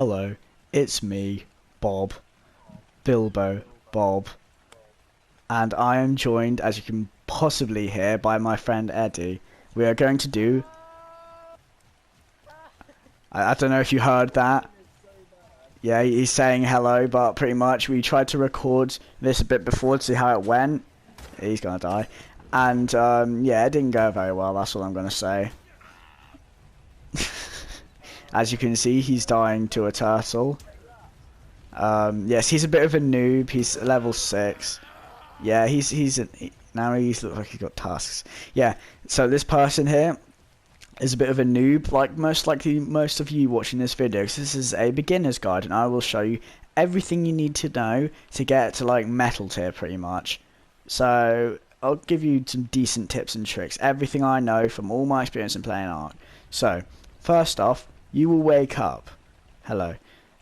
Hello, it's me, Bob, Bilbo Bob, and I am joined, as you can possibly hear, by my friend Eddie. We are going to do... I don't know if you heard that. Yeah, he's saying hello, but pretty much we tried to record this a bit before to see how it went. He's gonna die. And, yeah, it didn't go very well, that's all I'm gonna say. As you can see, he's dying to a turtle. Yes, he's a bit of a noob. He's level 6. Yeah, now he's looks like he's got tusks. Yeah, so this person here is a bit of a noob, like most likely most of you watching this video, because this is a beginner's guide, and I will show you everything you need to know to get to like metal tier, pretty much. So I'll give you some decent tips and tricks, everything I know from all my experience in playing ARK. So first off, you will wake up. Hello.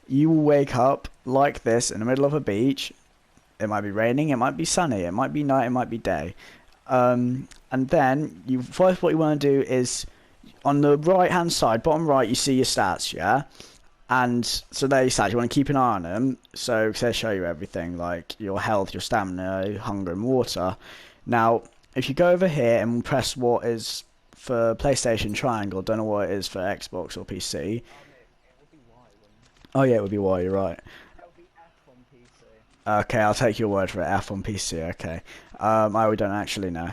You will wake up like this in the middle of a beach. It might be raining, it might be sunny, it might be night, it might be day. And then first what you want to do is on the right hand side, bottom right, you see your stats, yeah? And so there your stats, you want to keep an eye on them. So they show you everything like your health, your stamina, hunger and water. Now, if you go over here and press what is for PlayStation triangle, don't know what it is for Xbox or PC. Oh yeah, it would be Y, you're right. Okay, I'll take your word for it. F on PC, okay. I don't actually know.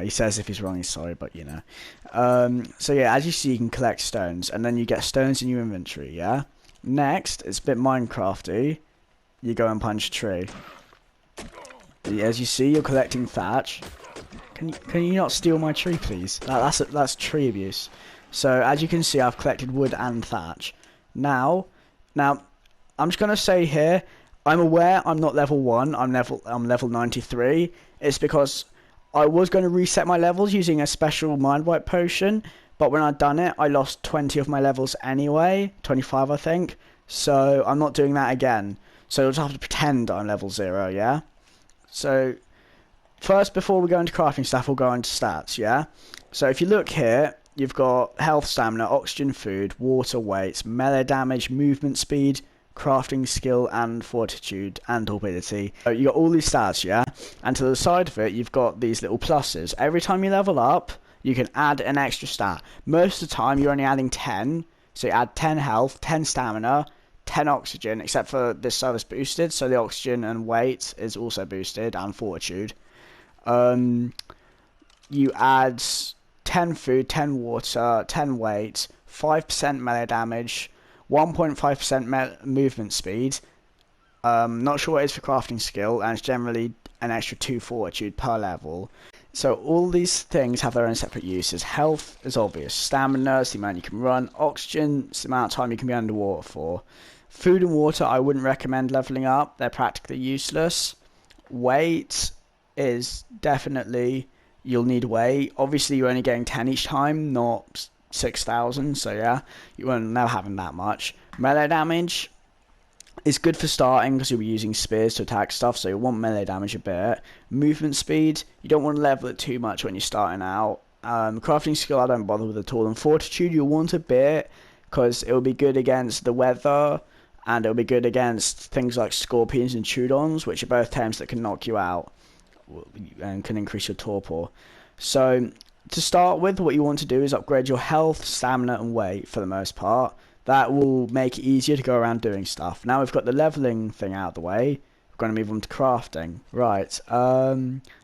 He says if he's wrong, he's sorry, but you know. So yeah, as you see, you can collect stones, and then you get stones in your inventory, yeah? Next, it's a bit Minecrafty. You go and punch a tree. As you see, you're collecting thatch. Can you not steal my tree, please? That's tree abuse. So as you can see, I've collected wood and thatch. Now, I'm just gonna say here, I'm aware I'm not level 1. I'm level 93. It's because I was going to reset my levels using a special mind wipe potion, but when I'd done it, I lost 20 of my levels anyway, 25 I think. So I'm not doing that again. So you'll just have to pretend I'm level 0, yeah? So first, before we go into crafting stuff, we'll go into stats, yeah? So if you look here, you've got health, stamina, oxygen, food, water, weights, melee damage, movement speed, crafting skill and fortitude and torpidity. So you got all these stats, yeah? And to the side of it, you've got these little pluses. Every time you level up, you can add an extra stat. Most of the time, you're only adding 10. So you add 10 health, 10 stamina, 10 oxygen, except for this service boosted. So the oxygen and weight is also boosted, and fortitude. You add 10 food, 10 water, 10 weight, 5% melee damage, 1.5% movement speed. Not sure what it is for crafting skill, and it's generally an extra 2 fortitude per level. So all these things have their own separate uses. Health is obvious. Stamina is the amount you can run. Oxygen is the amount of time you can be underwater for. Food and water I wouldn't recommend leveling up. They're practically useless. Weight is definitely... You'll need weight. Obviously you're only getting 10 each time, not 6,000, so yeah, you won't now having that much. Melee damage is good for starting because you'll be using spears to attack stuff, so you want melee damage a bit. Movement speed, you don't want to level it too much when you're starting out. Crafting skill I don't bother with at all, and fortitude you'll want a bit because it will be good against the weather, and it'll be good against things like scorpions and Trudons, which are both tames that can knock you out and can increase your torpor. So to start with, what you want to do is upgrade your health, stamina and weight for the most part. That will make it easier to go around doing stuff. Now we've got the leveling thing out of the way, we're going to move on to crafting. Right,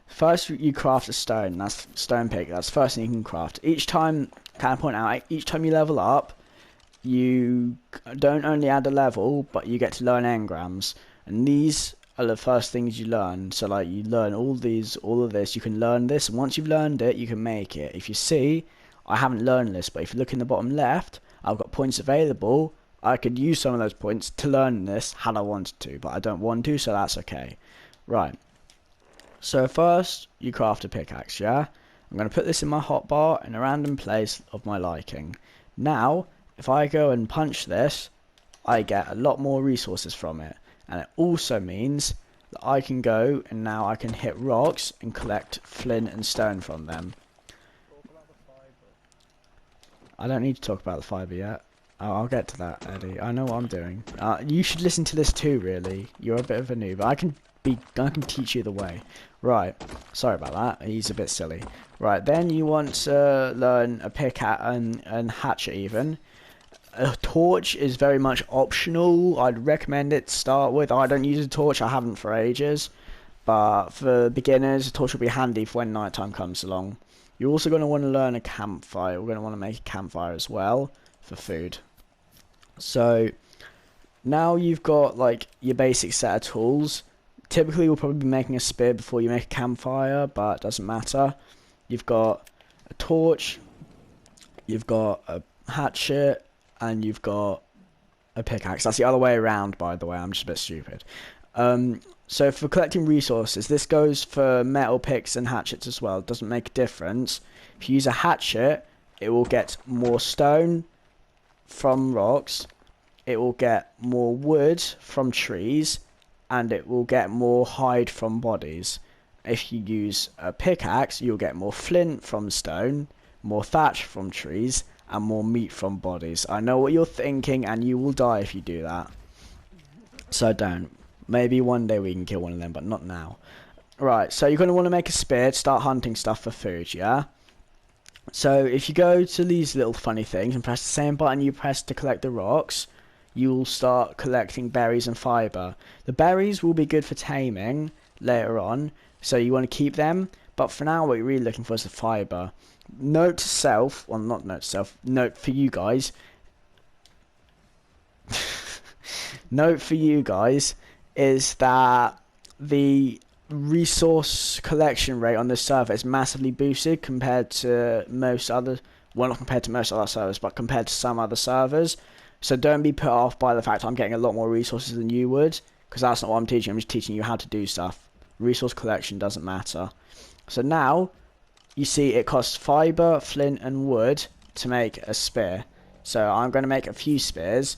first you craft a stone, that's stone pick, that's the first thing you can craft. Each time, can I point out, each time you level up, you don't only add a level, but you get to learn engrams. And these are the first things you learn. So like you learn all of this, you can learn this, and once you've learned it, you can make it. If you see, I haven't learned this, but if you look in the bottom left, I've got points available. I could use some of those points to learn this had I wanted to, but I don't want to, so that's okay. Right, so first you craft a pickaxe, yeah? I'm going to put this in my hotbar in a random place of my liking. Now if I go and punch this, I get a lot more resources from it. And it also means that I can go and now I can hit rocks and collect flint and stone from them. I don't need to talk about the fibre yet. Oh, I'll get to that, Eddie. I know what I'm doing. You should listen to this too, really. You're a bit of a noob. I can teach you the way. Right. Sorry about that. He's a bit silly. Right, then you want to learn a pickaxe and hatchet even. A torch is very much optional. I'd recommend it to start with. I don't use a torch. I haven't for ages. But for beginners, a torch will be handy for when nighttime comes along. You're also going to want to learn a campfire. We're going to want to make a campfire as well for food. So now you've got like your basic set of tools. Typically you'll probably be making a spear before you make a campfire, but it doesn't matter. You've got a torch, you've got a hatchet, and you've got a pickaxe. That's the other way around, by the way. I'm just a bit stupid. So for collecting resources, this goes for metal picks and hatchets as well. It doesn't make a difference. If you use a hatchet, it will get more stone from rocks, it will get more wood from trees, and it will get more hide from bodies. If you use a pickaxe, you'll get more flint from stone, more thatch from trees, and more meat from bodies. I know what you're thinking, and you will die if you do that. So don't. Maybe one day we can kill one of them, but not now. Right, so you're going to want to make a spear to start hunting stuff for food, yeah? So if you go to these little funny things and press the same button you press to collect the rocks, you'll start collecting berries and fibre. The berries will be good for taming later on, so you want to keep them. But for now, what you're really looking for is the fibre. Note to self, well not note to self, note for you guys. Note for you guys is that the resource collection rate on this server is massively boosted compared to most other, well not compared to most other servers, but compared to some other servers. So don't be put off by the fact I'm getting a lot more resources than you would, because that's not what I'm teaching. I'm just teaching you how to do stuff. Resource collection doesn't matter. So now you see it costs fibre, flint and wood to make a spear. So I'm going to make a few spears.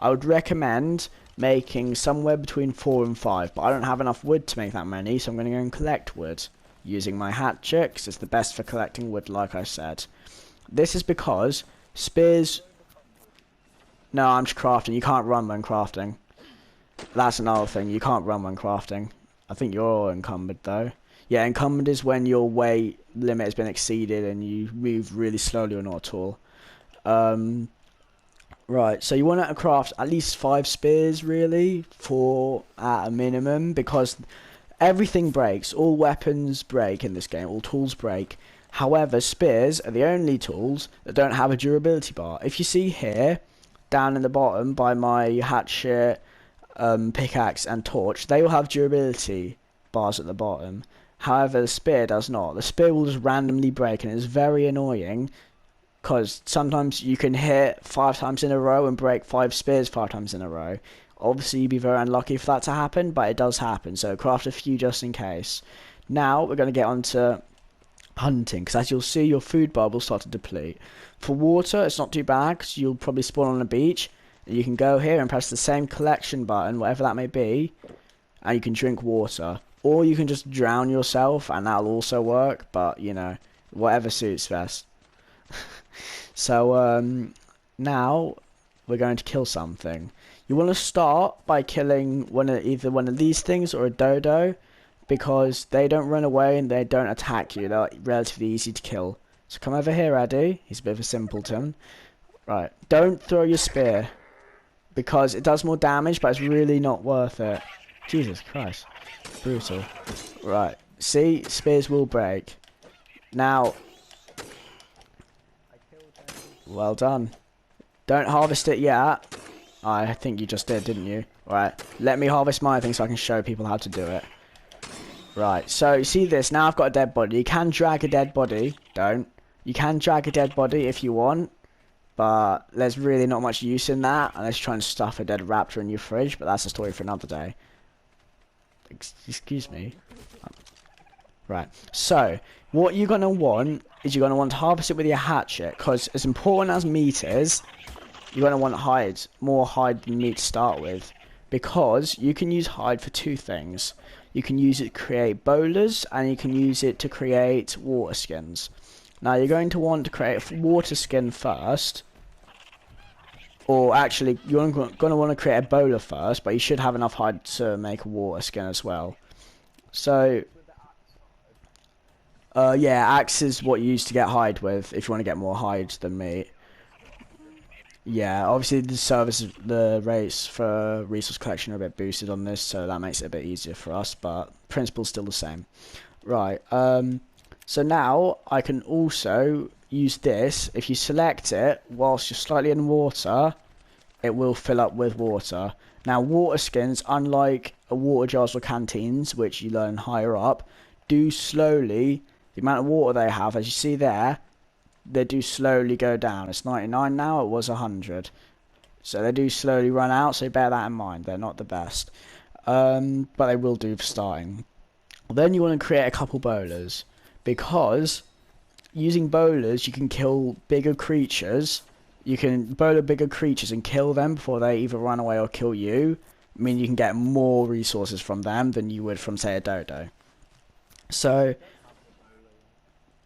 I would recommend making somewhere between 4 and 5, but I don't have enough wood to make that many, so I'm going to go and collect wood using my hatchet, because it's the best for collecting wood, like I said. This is because spears... No, I'm just crafting. You can't run when crafting. That's another thing. You can't run when crafting. I think you're all encumbered, though. Yeah, encumbered is when your weight limit has been exceeded and you move really slowly or not at all. Right, so you want to craft at least 5 spears, really, for at a minimum, because everything breaks. All weapons break in this game. All tools break. However, spears are the only tools that don't have a durability bar. If you see here, down in the bottom by my hatchet, pickaxe and torch, they will have durability bars at the bottom. However, the spear does not. The spear will just randomly break, and it's very annoying, because sometimes you can hit 5 times in a row and break 5 spears 5 times in a row. Obviously, you'd be very unlucky for that to happen, but it does happen, so craft a few just in case. Now, we're going to get on to hunting, because as you'll see, your food bar will start to deplete. For water, it's not too bad, because you'll probably spawn on a beach. You can go here and press the same collection button, whatever that may be, and you can drink water. Or you can just drown yourself, and that'll also work, but, you know, whatever suits best. So, now we're going to kill something. You want to start by killing either one of these things or a dodo, because they don't run away and they don't attack you. They're relatively easy to kill. So come over here, Eddie. He's a bit of a simpleton. Right, don't throw your spear, because it does more damage, but it's really not worth it. Jesus Christ. Brutal. Right, see? Spears will break. Now... Well done. Don't harvest it yet. I think you just did, didn't you? Right, let me harvest my thing so I can show people how to do it. Right, so you see this? Now I've got a dead body. You can drag a dead body. Don't. You can drag a dead body if you want, but there's really not much use in that unless you're trying to stuff a dead raptor in your fridge, but that's a story for another day. Excuse me. Right, so what you're going to want is you're going to want to harvest it with your hatchet, because as important as meat is, you're going to want more hide than meat to start with, because you can use hide for 2 things. You can use it to create bowlers, and you can use it to create water skins. Now you're going to want to create a water skin first, Or actually, you're going to want to create a bowler first, but you should have enough hide to make a water skin as well. So, yeah, axe is what you use to get hide with if you want to get more hide than meat. Yeah, obviously the rates for resource collection are a bit boosted on this, so that makes it a bit easier for us, but principle's still the same. Right, so now I can also use this. If you select it whilst you're slightly in water, it will fill up with water. Now, water skins, unlike water jars or canteens, which you learn higher up, do slowly, the amount of water they have, as you see there, they do slowly go down. It's 99 now, it was 100. So they do slowly run out, so bear that in mind. They're not the best. But they will do for starting. Then you want to create a couple bowlers, because using bowlers you can kill bigger creatures. You can bowler bigger creatures and kill them before they either run away or kill you. I mean, you can get more resources from them than you would from, say, a dodo. So,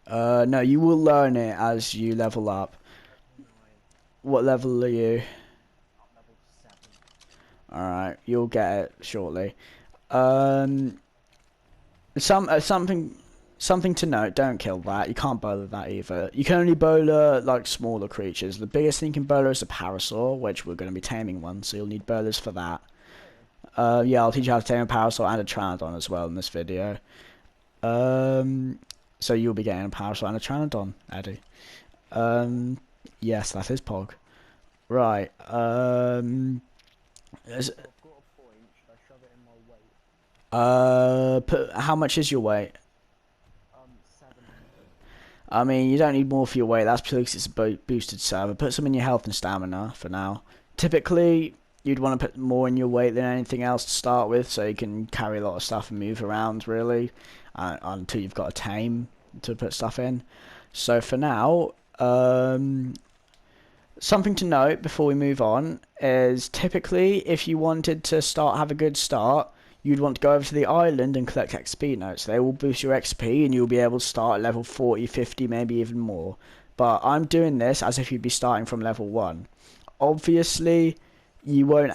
no, you will learn it as you level up. What level are you? Alright, you'll get it shortly. Something to note, don't kill that. You can't bowler that either. You can only bowler, like, smaller creatures. The biggest thing you can bowler is a Parasaur, which we're going to be taming one, so you'll need bowlers for that. Yeah, I'll teach you how to tame a Parasaur and a Pteranodon as well in this video. So you'll be getting a Parasaur and a Pteranodon, Eddie. Yes, that is Pog. Right, how much is your weight? 700. I mean, you don't need more for your weight. That's purely because it's a boosted server. Put some in your health and stamina for now. Typically, you'd want to put more in your weight than anything else to start with, so you can carry a lot of stuff and move around, really, until you've got a tame to put stuff in. So for now, something to note before we move on is typically if you wanted to have a good start, you'd want to go over to the island and collect XP notes. They will boost your XP and you'll be able to start at level 40, 50, maybe even more. But I'm doing this as if you'd be starting from level 1. Obviously, you'll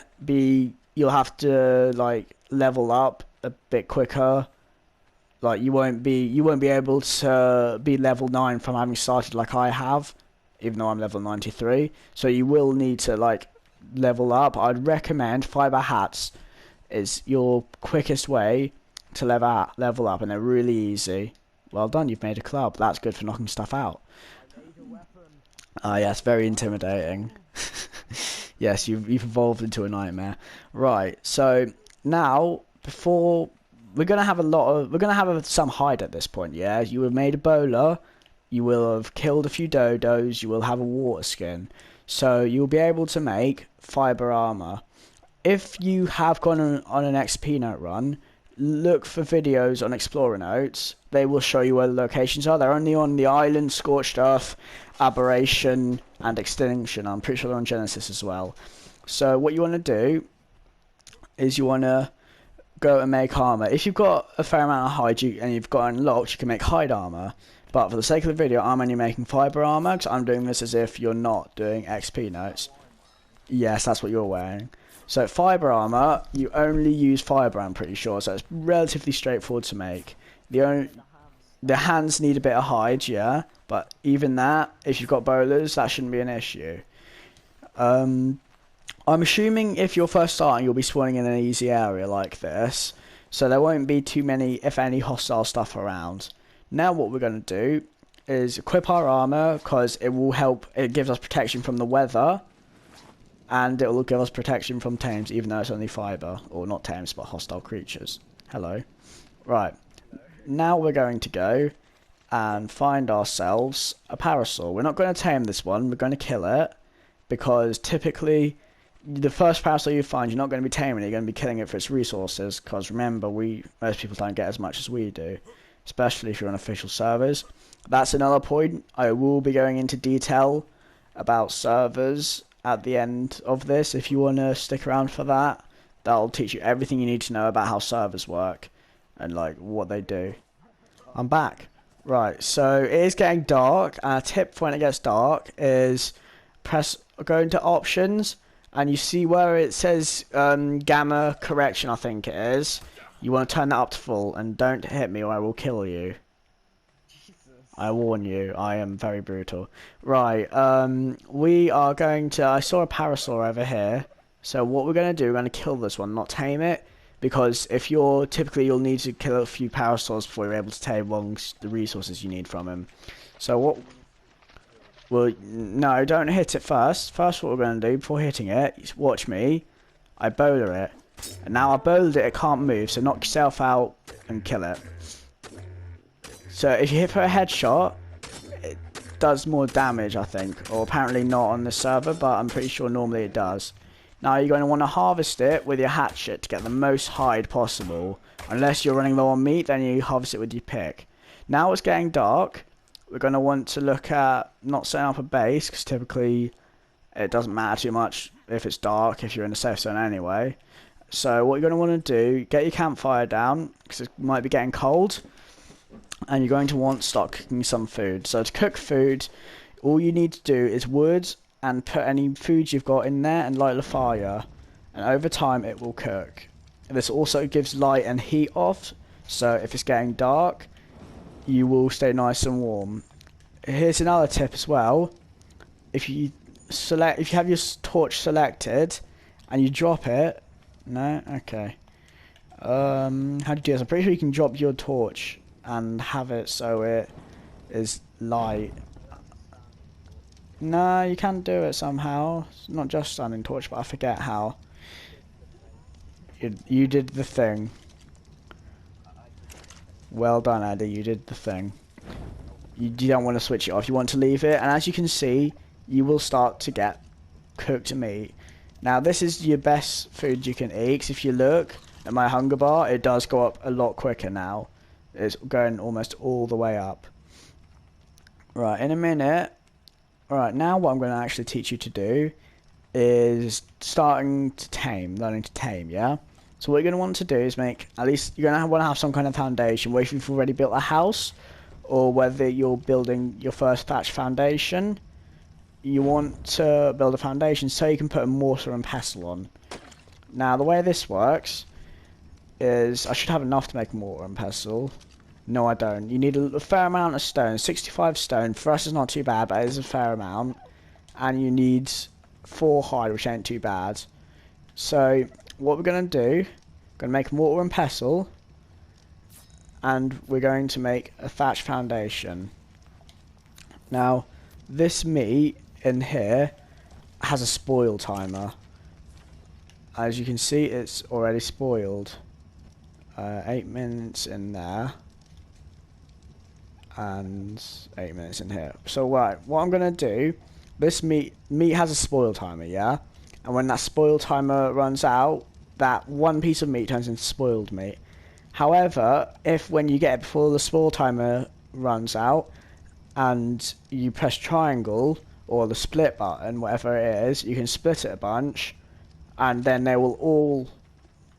have to, like, level up a bit quicker. Like, you won't be able to be level 9 from having started like I have, even though I'm level 93. So you will need to, like, level up. I'd recommend fiber hats is your quickest way to level up, and they're really easy. Well done, you've made a club. That's good for knocking stuff out. Ah, yes, very intimidating. Yes, you've evolved into a nightmare. Right, so now we're gonna have some hide at this point. Yeah, you have made a bowler. You will have killed a few dodos. You will have a water skin. So you'll be able to make fiber armor. If you have gone on an XP note run, look for videos on Explorer Notes. They will show you where the locations are. They're only on the island, Scorched Earth, Aberration, and Extinction. I'm pretty sure they're on Genesis as well. So what you want to do is you want to go and make armor. If you've got a fair amount of hide and you've got unlocked, you can make hide armor. But for the sake of the video, I'm only making fiber armor because I'm doing this as if you're not doing XP notes. Yes, that's what you're wearing. So fiber armor, you only use fiber, I'm pretty sure, so it's relatively straightforward to make. The hands need a bit of hide, yeah, but even that, if you've got bowlers, that shouldn't be an issue. I'm assuming if you're first starting, you'll be spawning in an easy area like this, so there won't be too many, if any, hostile stuff around. Now what we're going to do is equip our armor, because it will help, it gives us protection from the weather, and it will give us protection from tames, even though it's only fiber. Or not tames, but hostile creatures. Hello. Right. Now we're going to go and find ourselves a Parasaur. We're not going to tame this one. We're going to kill it. Because typically, the first Parasaur you find, you're not going to be taming it. You're going to be killing it for its resources. Because remember, most people don't get as much as we do. Especially if you're on official servers. That's another point. I will be going into detail about servers at the end of this. If you want to stick around for that, that'll teach you everything you need to know about how servers work and like what they do. I'm back. Right, so it is getting dark, and a tip for when it gets dark is go into options, and you see where it says gamma correction, I think it is. You want to turn that up to full, and don't hit me or I will kill you. Jesus. I warn you, I am very brutal. Right, we are going to... I saw a Parasaur over here. So what we're going to do, we're going to kill this one, not tame it. Because if you're... Typically, you'll need to kill a few Parasaurs before you're able to tame the resources you need from him. So what... Well, no, don't hit it first. First, what we're going to do, before hitting it, is watch me. I bowler it. And now I bowled it, it can't move, so knock yourself out and kill it. So if you hit for a headshot, it does more damage, I think. Or apparently not on the server, but I'm pretty sure normally it does. Now you're going to want to harvest it with your hatchet to get the most hide possible. Unless you're running low on meat, then you harvest it with your pick. Now it's getting dark. We're going to want to look at not setting up a base, because typically it doesn't matter too much if it's dark, if you're in a safe zone anyway. So what you're going to want to do, get your campfire down, because it might be getting cold. And you're going to want to start cooking some food. So to cook food, all you need to do is wood and put any food you've got in there and light the fire. And over time it will cook. This also gives light and heat off, so if it's getting dark, you will stay nice and warm. Here's another tip as well. If you have your torch selected and you drop it, no, okay. How do you do this? I'm pretty sure you can drop your torch and have it so it is light. No, you can't do it somehow. It's not just standing torch, but I forget how. You did the thing. Well done, Eddie. You did the thing. You don't want to switch it off. You want to leave it, and as you can see, you will start to get cooked meat. Now, this is your best food you can eat. 'Cause if you look at my hunger bar, it does go up a lot quicker now. It's going almost all the way up. Right, in a minute. Alright, now what I'm going to actually teach you to do is learning to tame, yeah? So what you're going to want to do is make, at least you're going to want to have some kind of foundation, whether you've already built a house or whether you're building your first thatch foundation. You want to build a foundation so you can put a mortar and pestle on. Now the way this works is, I should have enough to make a mortar and pestle. No, I don't. You need a fair amount of stone. 65 stone. For us, it's not too bad, but it is a fair amount. And you need 4 hide, which ain't too bad. So, what we're going to do, we're going to make a mortar and pestle. And we're going to make a thatch foundation. Now, this meat in here has a spoil timer. As you can see, it's already spoiled. 8 minutes in there. And 8 minutes in here. So right, what I'm gonna do, this meat has a spoil timer, yeah? And when that spoil timer runs out, that one piece of meat turns into spoiled meat. However, if when you get it before the spoil timer runs out, and you press triangle, or the split button, whatever it is, you can split it a bunch, and then they will all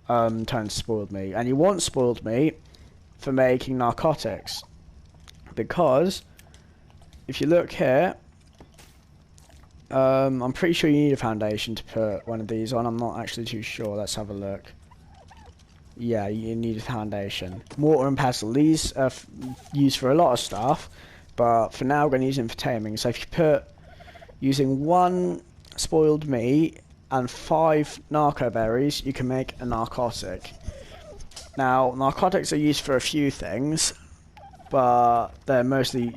turn to spoiled meat. And you want spoiled meat for making narcotics. Because if you look here, I'm pretty sure you need a foundation to put one of these on. I'm not actually too sure. Let's have a look. Yeah, you need a foundation. Mortar and pestle. These are used for a lot of stuff, but for now we're going to use them for taming. So if you put using 1 spoiled meat and 5 narco berries, you can make a narcotic. Now, narcotics are used for a few things, but they're mostly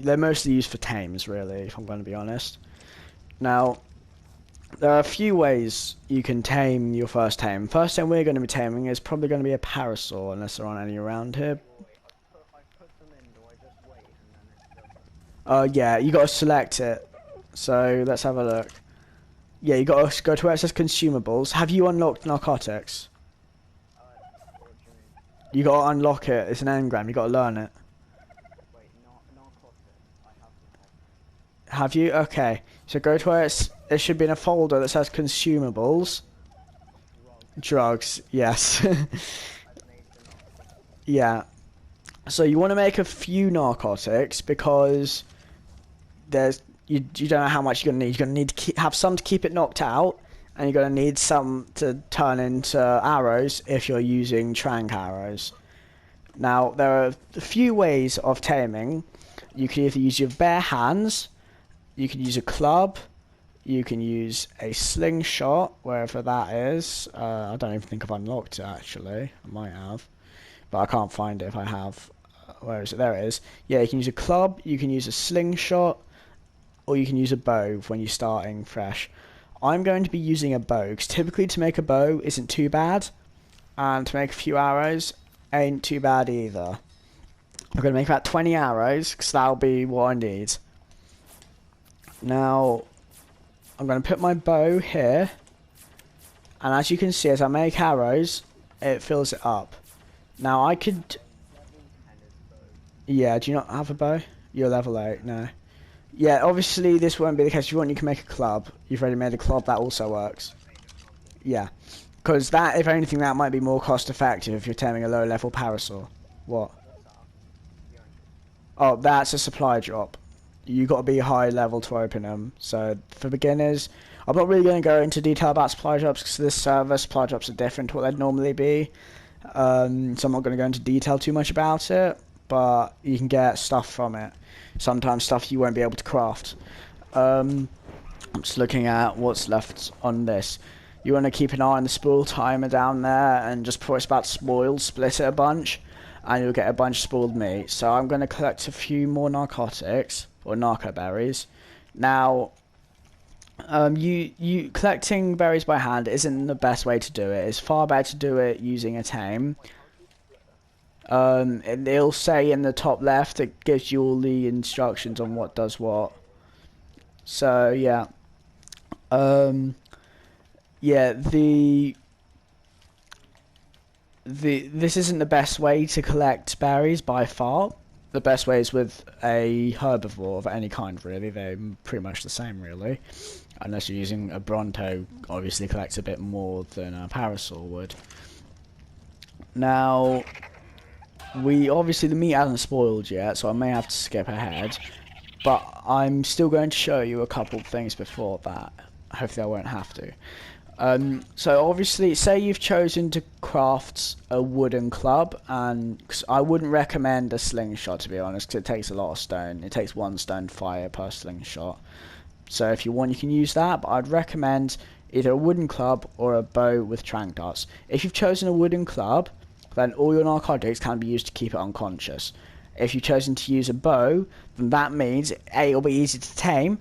used for tames, really, if I'm going to be honest. Now, there are a few ways you can tame your first tame. First tame we're going to be taming is probably going to be a Parasaur, unless there aren't any around here. I put them in, do I just wait and then it does? Yeah, you got to select it. So let's have a look. Yeah, you got to go to where it says consumables. Have you unlocked narcotics? What do you mean? You got to unlock it. It's an engram. You got to learn it. Wait, narcotics. I have them. Have you? Okay. So go to where it should be in a folder that says consumables. Drugs. Yes. I've made the narcotics. Yeah. So you want to make a few narcotics because there's you don't know how much you're gonna need. You're gonna need to have some to keep it knocked out, and you're gonna need some to turn into arrows if you're using trank arrows. Now there are a few ways of taming. You can either use your bare hands, you can use a club, you can use a slingshot, wherever that is. I don't even think I've unlocked it actually. I might have, but I can't find it if I have. Where is it? There it is. Yeah, you can use a club, you can use a slingshot, or you can use a bow when you're starting fresh. I'm going to be using a bow, because typically to make a bow isn't too bad, and to make a few arrows ain't too bad either. I'm going to make about 20 arrows, because that'll be what I need. Now, I'm going to put my bow here, and as you can see, as I make arrows, it fills it up. Now I could... Yeah, do you not have a bow? You're level 8, no. Yeah, obviously this won't be the case. If you want, you can make a club. You've already made a club, that also works. Yeah, because that, if anything, that might be more cost effective if you're taming a low level Parasaur. What? Oh, that's a supply drop. You got to be high level to open them. So for beginners, I'm not really going to go into detail about supply drops because this server supply drops are different to what they'd normally be. So I'm not going to go into detail too much about it, but you can get stuff from it. Sometimes stuff you won't be able to craft. I'm just looking at what's left on this. You want to keep an eye on the spoil timer down there, and just before it's about to spoil, split it a bunch, and you'll get a bunch of spoiled meat. So I'm going to collect a few more narcotics, or narco berries. Now, you collecting berries by hand isn't the best way to do it. It's far better to do it using a tame. It'll say in the top left, it gives you all the instructions on what does what. So yeah, yeah, this isn't the best way to collect berries by far. The best way is with a herbivore of any kind, really. They're pretty much the same, really, unless you're using a Bronto. Obviously, collects a bit more than a Parasaur would. Now, obviously the meat hasn't spoiled yet, so I may have to skip ahead. But I'm still going to show you a couple of things before that. Hopefully I won't have to. So obviously, say you've chosen to craft a wooden club, and cause I wouldn't recommend a slingshot, to be honest, because it takes a lot of stone. It takes 1 stone fire per slingshot. So if you want, you can use that, but I'd recommend either a wooden club or a bow with trank darts. If you've chosen a wooden club, then all your narcotics can be used to keep it unconscious. If you've chosen to use a bow, then that means A, it'll be easy to tame,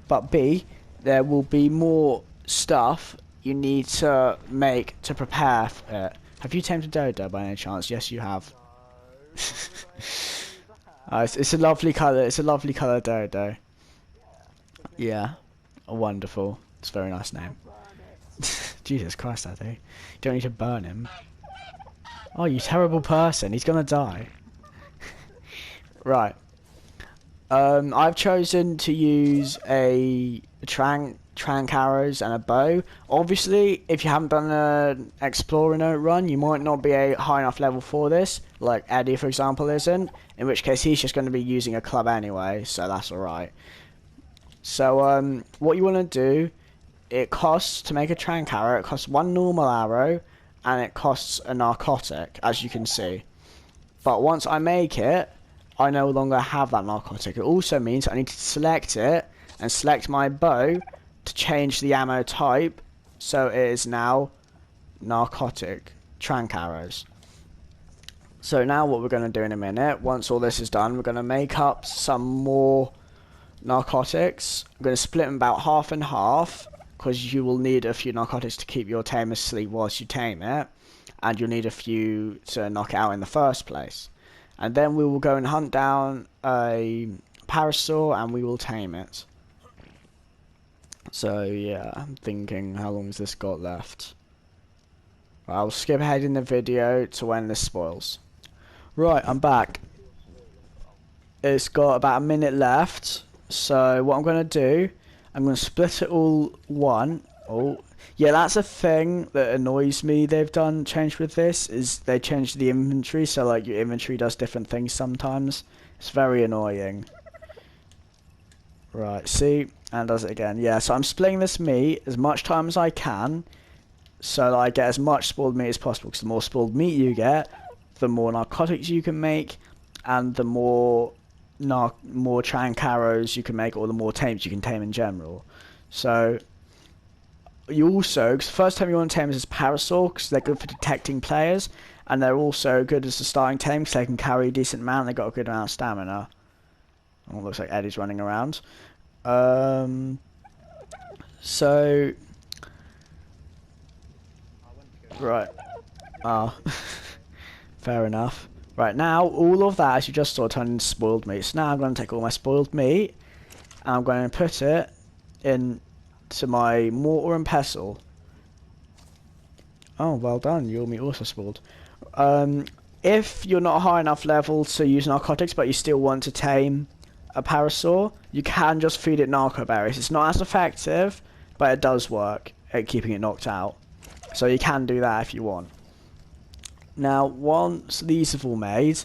but B, there will be more stuff you need to make to prepare for it. Have you tamed a dodo by any chance? Yes, you have. It's a lovely colour. It's a lovely colour dodo. Yeah, wonderful. It's a very nice name. Jesus Christ, Daddy. You don't need to burn him. Oh, you terrible person. He's gonna die. Right. I've chosen to use a trank arrows and a bow. Obviously, if you haven't done an explorer note run, you might not be a high enough level for this, like Eddie, for example, isn't. In which case, he's just going to be using a club anyway, so that's alright. So, what you want to do, it costs, to make a trank arrow, it costs 1 normal arrow, and it costs a narcotic, as you can see. But once I make it, I no longer have that narcotic. It also means I need to select it, and select my bow to change the ammo type, so it is now narcotic trank arrows. So now what we're going to do in a minute, once all this is done, we're going to make up some more narcotics. I'm going to split them about half and half, because you will need a few narcotics to keep your tame asleep whilst you tame it, and you'll need a few to knock it out in the first place. And then we will go and hunt down a Parasaur, and we will tame it. So yeah, I'm thinking, how long has this got left? I'll skip ahead in the video to when this spoils. Right, I'm back. It's got about a minute left. So what I'm going to do, I'm going to split it all one. Oh, yeah, that's a thing that annoys me they've changed with this, is they changed the inventory, so like your inventory does different things sometimes. It's very annoying. Right, see? And does it again. Yeah, so I'm splitting this meat as much time as I can so that I get as much spoiled meat as possible, because the more spoiled meat you get, the more narcotics you can make, and the more Trancaros you can make, or the more tames you can tame in general. So you also, because the first time you want to tame is Parasaur, because they're good for detecting players, and they're also good as a starting tame because they can carry a decent amount. They've got a good amount of stamina. Oh, looks like Eddie's running around. So right. Ah, fair enough. Right, now all of that, as you just saw, turned into spoiled meat. So now I'm going to take all my spoiled meat and I'm going to put it into my mortar and pestle. Oh, well done. Your meat also spoiled. If you're not high enough level to use narcotics, but you still want to tame a Parasaur, you can just feed it narco berries. It's not as effective, but it does work at keeping it knocked out. So you can do that if you want. Now, once these have all made,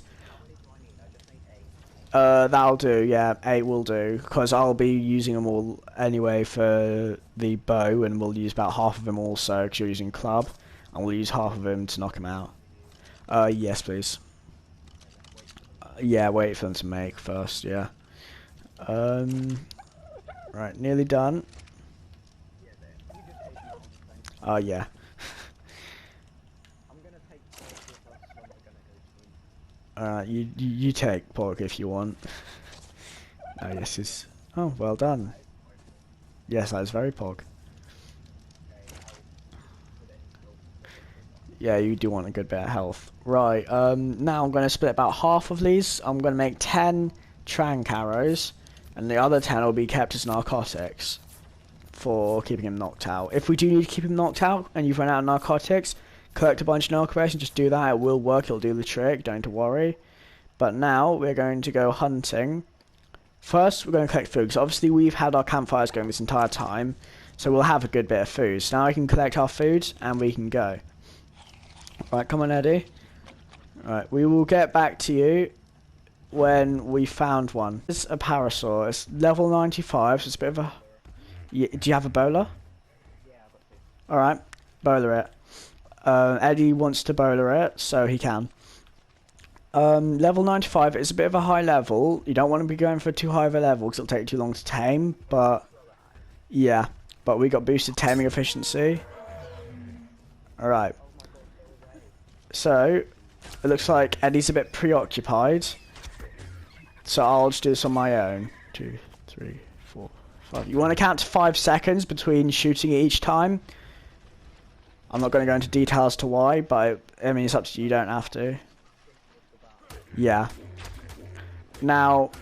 that'll do, yeah, 8 will do, because I'll be using them all anyway for the bow, and we'll use about half of them also, because you're using club, and we'll use half of them to knock them out. Yes, please. Yeah, wait for them to make first, yeah. Right, nearly done. Oh, yeah. You take pork if you want. Oh, yes, it's... Oh, well done. Yes, that is very pog. Yeah, you do want a good bit of health. Right, now I'm going to split about half of these. I'm going to make 10 Trancaros, and the other 10 will be kept as narcotics for keeping him knocked out. If we do need to keep him knocked out, and you've run out of narcotics, collect a bunch of narcotics and just do that. It will work, it'll do the trick, don't to worry. But now we're going to go hunting. First, we're going to collect food, because obviously we've had our campfires going this entire time, so we'll have a good bit of food. So now I can collect our food, and we can go. Right, come on, Eddie. Right, we will get back to you when we found one. It's a Parasaur. It's level 95, so it's a bit of a... Yeah, do you have a bowler? Alright, bowler it. Eddie wants to bowler it, so he can. Level 95 is a bit of a high level. You don't want to be going for too high of a level because it'll take too long to tame, but yeah. But we got boosted taming efficiency. Alright. So, it looks like Eddie's a bit preoccupied. So I'll just do this on my own. 2, 3, 4, 5. You want to count to 5 seconds between shooting each time. I'm not going to go into detail as to why, but I mean, it's up to you, you don't have to. Yeah. Now,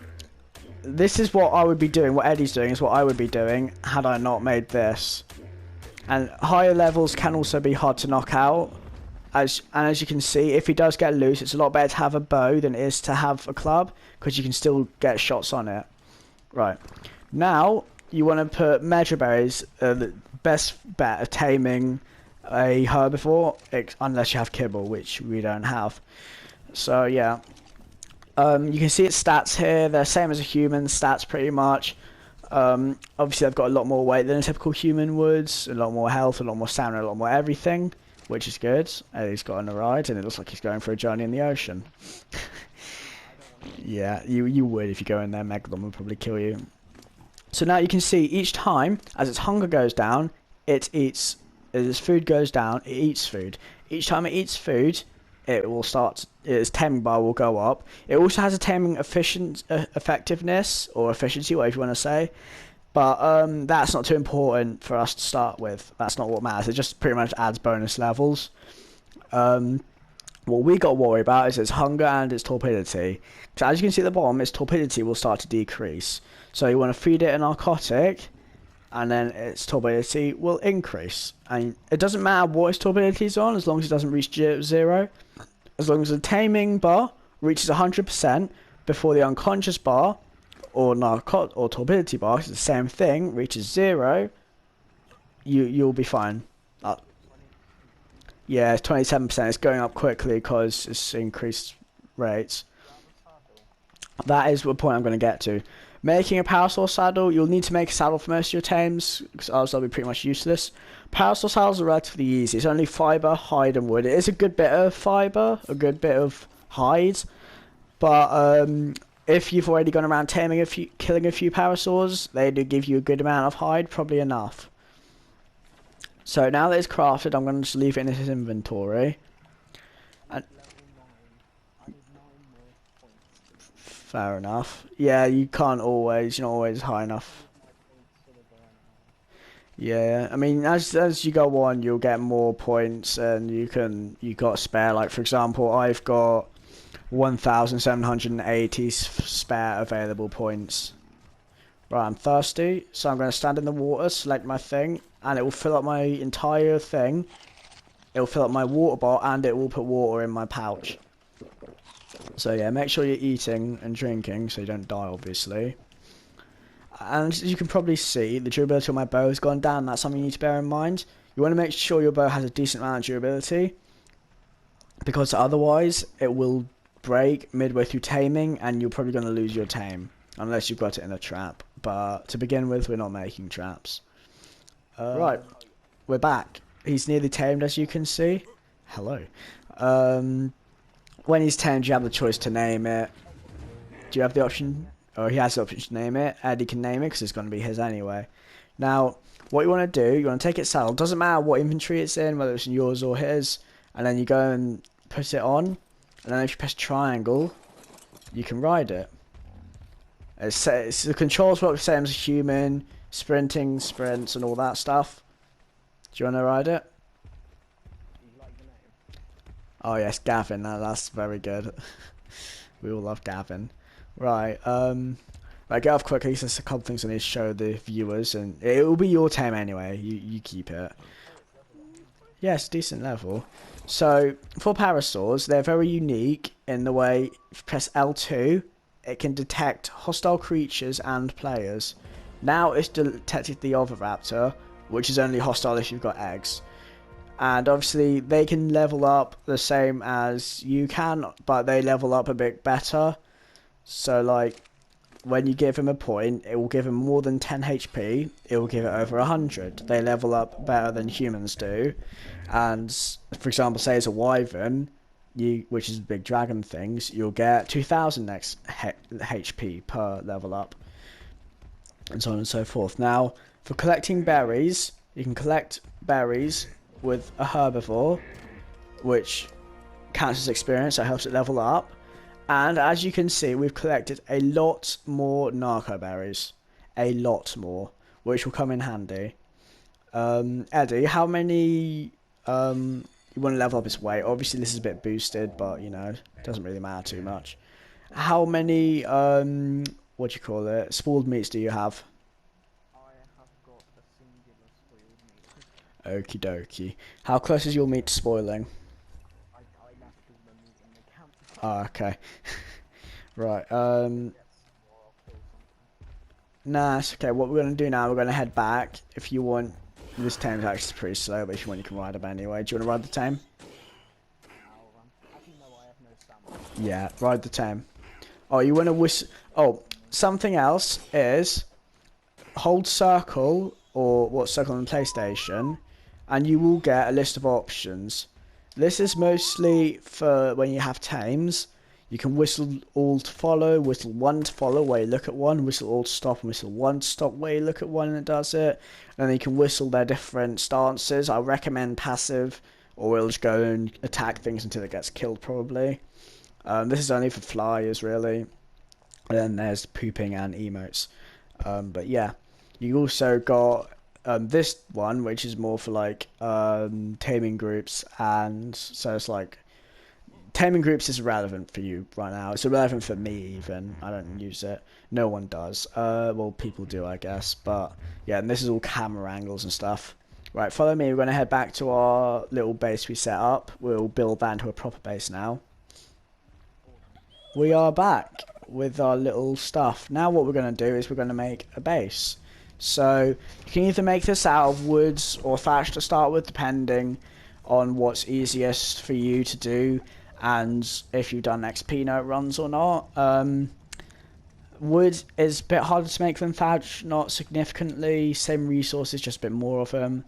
this is what I would be doing, what Eddie's doing is what I would be doing had I not made this. And higher levels can also be hard to knock out. As you can see, if he does get loose, it's a lot better to have a bow than it is to have a club, because you can still get shots on it. Right. Now, you want to put measure-berries, the best bet of taming a herbivore, unless you have kibble, which we don't have. So, yeah. You can see its stats here. They're the same as a human stats, pretty much. Obviously, they've got a lot more weight than a typical human would, a lot more health, a lot more stamina, a lot more everything, which is good. He's got on a ride, and it looks like he's going for a journey in the ocean. Yeah, you would if you go in there. Megalon would probably kill you. So now you can see each time, as its hunger goes down, it eats. As its food goes down, it eats food. Each time it eats food, it will start. Its taming bar will go up. It also has a taming effectiveness or efficiency, whatever you want to say. But that's not too important for us to start with. That's not what matters. It just pretty much adds bonus levels. What we got to worry about is its hunger and its torpidity. So as you can see at the bottom, its torpidity will start to decrease. So you want to feed it a narcotic, and then its torpidity will increase. And it doesn't matter what its torpidity is on, as long as it doesn't reach 0. As long as the taming bar reaches 100% before the unconscious bar or torpidity bar, it's the same thing, reaches 0, you'll be fine. Yeah, it's 27%. It's going up quickly because it's increased rates. That is the point I'm going to get to. Making a Parasaur saddle, you'll need to make a saddle for most of your tames, because else they'll be pretty much useless. Parasaur saddles are relatively easy. It's only fibre, hide, and wood. It is a good bit of fibre, a good bit of hide, but if you've already gone around killing a few Parasaurs, they do give you a good amount of hide, probably enough. So now that it's crafted, I'm going to just leave it in his inventory. And fair enough. Yeah, you're not always high enough. Yeah, I mean, as you go on, you'll get more points, and you got spare. Like for example, I've got 1,780 spare available points. Right, I'm thirsty, so I'm going to stand in the water, select my thing, and it will fill up my entire thing. It will fill up my water bottle, and it will put water in my pouch. So yeah, make sure you're eating and drinking, so you don't die, obviously. And as you can probably see, the durability of my bow has gone down. That's something you need to bear in mind. You want to make sure your bow has a decent amount of durability, because otherwise it will break midway through taming, and you're probably going to lose your tame. Unless you've got it in a trap. But to begin with, we're not making traps. Right, we're back. He's nearly tamed, as you can see. Hello. When he's tamed, you have the choice to name it. Do you have the option? Or he has the option to name it. Eddie can name it because it's going to be his anyway. Now, what you want to do, you want to take its saddle. Doesn't matter what inventory it's in, whether it's in yours or his. And then you go and put it on. And then if you press triangle, you can ride it. It's the controls work the same as a human, sprinting, sprints, and all that stuff. Do you want to ride it? Oh yes, Gavin. That's very good. We all love Gavin. Right. Right, get off quickly. So there's a couple things I need to show the viewers, and it will be your tame anyway. You keep it. Yes, decent level. So for Parasaurs, they're very unique in the way if you press L2. It can detect hostile creatures and players. Now it's detected the other raptor, which is only hostile if you've got eggs. And obviously they can level up the same as you can, but they level up a bit better. So like, when you give him a point, it will give him more than 10 HP, it will give it over 100. They level up better than humans do. And for example, say it's a wyvern, which is big dragon things, you'll get 2,000 next HP per level up, and so on and so forth. Now, for collecting berries, you can collect berries with a herbivore, which counts as experience, so it helps it level up. And as you can see, we've collected a lot more narco berries, a lot more, which will come in handy. Eddie, how many you want to level up its weight? Obviously this is a bit boosted, but you know, it doesn't really matter too much. How many what do you call it, spoiled meats do you have? I have got a singular spoiled meat. Okie dokie. How close is your meat to spoiling? I left all the meat in the camp. Oh, okay. Right, nah, it's okay. What we're going to do now, we're going to head back. If you want, this tame's actually pretty slow, but if you want, you can ride it anyway. Do you want to ride the tame? Actually, no, I have no stamina. Yeah, ride the tame. Oh, you want to whistle? Oh, something else is hold circle, or what, circle on the PlayStation, and you will get a list of options. This is mostly for when you have tames. You can whistle all to follow, whistle one to follow where you look at one, whistle all to stop, and whistle one to stop where you look at one, and it does it. And then you can whistle their different stances. I recommend passive, or we'll just go and attack things until it gets killed, probably. This is only for flyers, really. And then there's pooping and emotes. But yeah, you also got this one, which is more for like taming groups, and so it's like taming groups is irrelevant for you right now. It's irrelevant for me even. I don't use it. No one does. Well, people do, I guess. But yeah, and this is all camera angles and stuff. Right, follow me. We're going to head back to our little base we set up. We'll build that into a proper base now. We are back with our little stuff. Now what we're going to do is we're going to make a base. So you can either make this out of woods or thatch to start with, depending on what's easiest for you to do and if you've done XP note runs or not. Wood is a bit harder to make than thatch, not significantly. Same resources, just a bit more of them.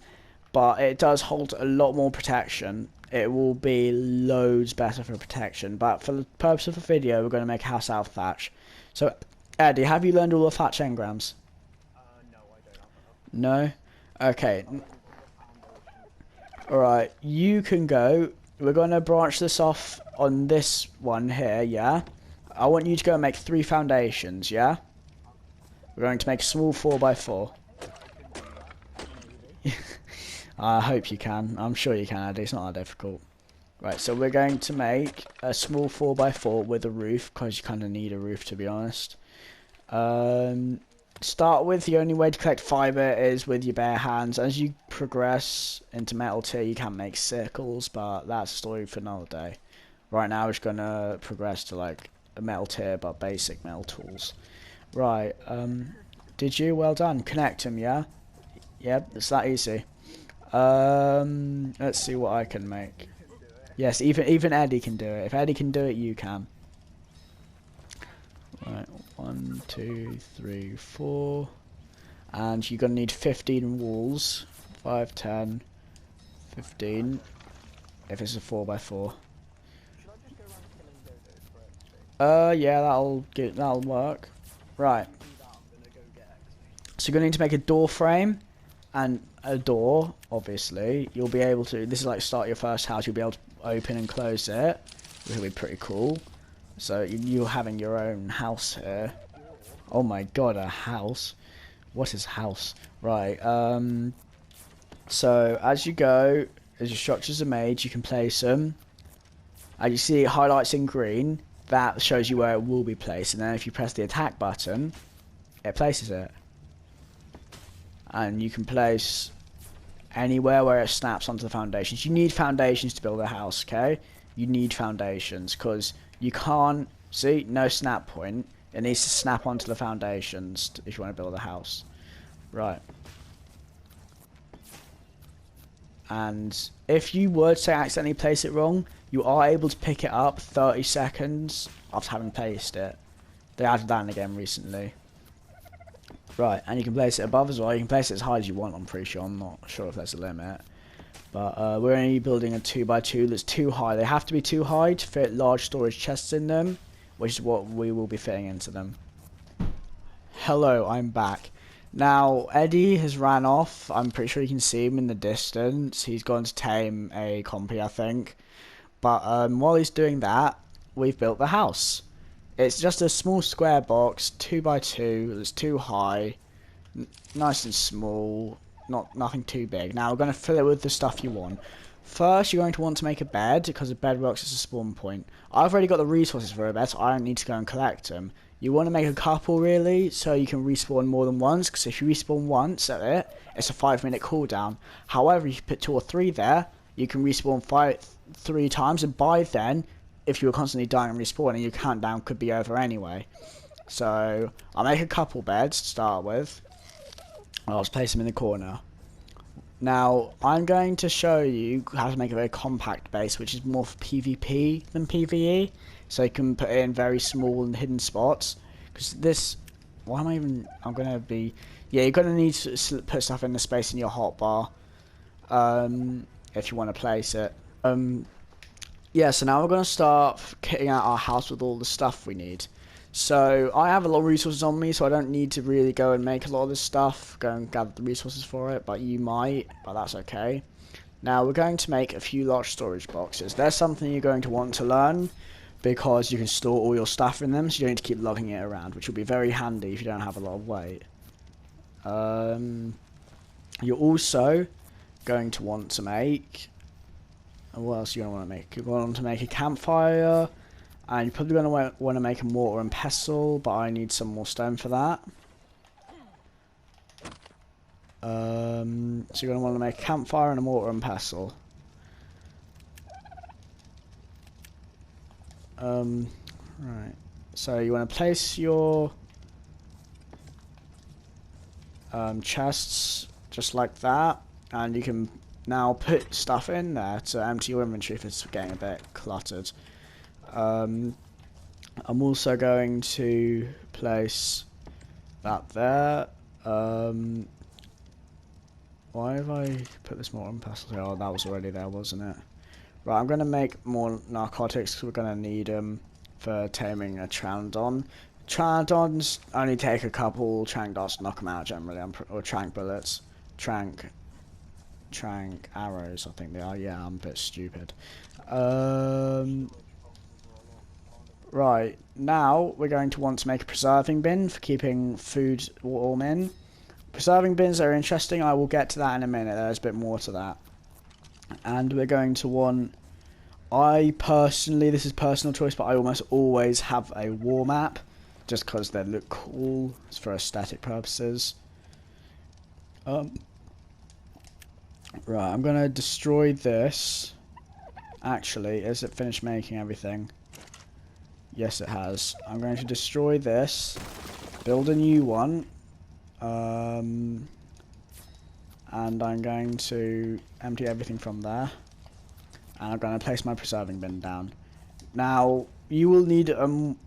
But it does hold a lot more protection. It will be loads better for protection. But for the purpose of the video, we're going to make a house out of thatch. So, Eddie, have you learned all the thatch engrams? No, I don't have enough. No? Okay. I've only got the foundation. Alright, you can go. We're going to branch this off on this one here, yeah? I want you to go and make 3 foundations, yeah? We're going to make a small 4x4. I hope you can. I'm sure you can, Eddie. It's not that difficult. Right, so we're going to make a small 4x4 with a roof, because you kind of need a roof, to be honest. Start with, the only way to collect fibre is with your bare hands. As you progress into metal tier, you can make circles, but that's a story for another day. Right now, we're just going to progress to, like, a metal tier, but basic metal tools. Right, did you? Well done. Connect them, yeah? Yep, it's that easy. Let's see what I can make. Yes, even Eddie can do it. If Eddie can do it, you can. Right, 1, 2, 3, 4. And you're going to need 15 walls. 5, 10, 15. If it's a 4x4. Should I just go around killing dodos for XP? Yeah, that'll work. Right. Do that, I'm gonna go get XP. So you're going to need to make a door frame and a door, obviously. You'll be able to, this is like start your first house, you'll be able to open and close it, which will be pretty cool. So you're having your own house here. Oh my god, a house. What is house? Right, so as you go, as your structures are made, you can place them. As you see it highlights in green, that shows you where it will be placed, and then if you press the attack button, it places it. And you can place anywhere where it snaps onto the foundations. You need foundations to build a house, okay? You need foundations, because you can't, see, no snap point. It needs to snap onto the foundations if you want to build a house. Right. And if you were to accidentally place it wrong, you are able to pick it up 30 seconds after having placed it. They added that in the game recently. Right, and you can place it above as well. You can place it as high as you want, I'm pretty sure. I'm not sure if there's a limit. But we're only building a 2x2 that's too high. They have to be too high to fit large storage chests in them, which is what we will be fitting into them. Hello, I'm back. Now, Eddie has ran off. I'm pretty sure you can see him in the distance. He's gone to tame a compy, I think. But while he's doing that, we've built the house. It's just a small square box, 2x2, that's too high, nice and small, nothing too big. Now we're going to fill it with the stuff you want. First, you're going to want to make a bed, because a bed works as a spawn point. I've already got the resources for a bed, so I don't need to go and collect them. You want to make a couple, really, so you can respawn more than once, because if you respawn once at it, it's a 5-minute cooldown. However, if you put 2 or 3 there, you can respawn 3 times, and by then, if you were constantly dying and respawning, your countdown could be over anyway. So, I'll make a couple beds to start with. I'll just place them in the corner. Now, I'm going to show you how to make a very compact base, which is more for PvP than PvE. So you can put it in very small and hidden spots. Because this... Why am I even... I'm going to be... Yeah, you're going to need to put stuff in the space in your hotbar. If you want to place it. Yeah, so now we're going to start kitting out our house with all the stuff we need. So, I have a lot of resources on me, so I don't need to really go and make a lot of this stuff. Go and gather the resources for it, but you might, but that's okay. Now, we're going to make a few large storage boxes. There's something you're going to want to learn, because you can store all your stuff in them, so you don't need to keep lugging it around, which will be very handy if you don't have a lot of weight. You're also going to want to make... What else are you going to want to make? You're going to want to make a campfire, and you're probably going to want to make a mortar and pestle, but I need some more stone for that. So you're going to want to make a campfire and a mortar and pestle. Right. So you want to place your chests just like that, and you can now put stuff in there to empty your inventory if it's getting a bit cluttered. I'm also going to place that there. Why have I put this more on pestle? Oh, that was already there, wasn't it? Right, I'm going to make more narcotics because we're going to need them for taming a Pteranodon. Pteranodons only take a couple trank darts to knock them out generally, or trank bullets. Trank arrows, I think they are. Yeah, I'm a bit stupid. Right, now we're going to want to make a preserving bin for keeping food warm in. Preserving bins are interesting. I will get to that in a minute. There's a bit more to that. And we're going to want... I personally, this is personal choice, but I almost always have a war map. Just because they look cool. It's for aesthetic purposes. Right, I'm going to destroy this. Actually, has it finished making everything? Yes, it has. I'm going to destroy this. Build a new one. And I'm going to empty everything from there, and I'm going to place my preserving bin down. Now you will need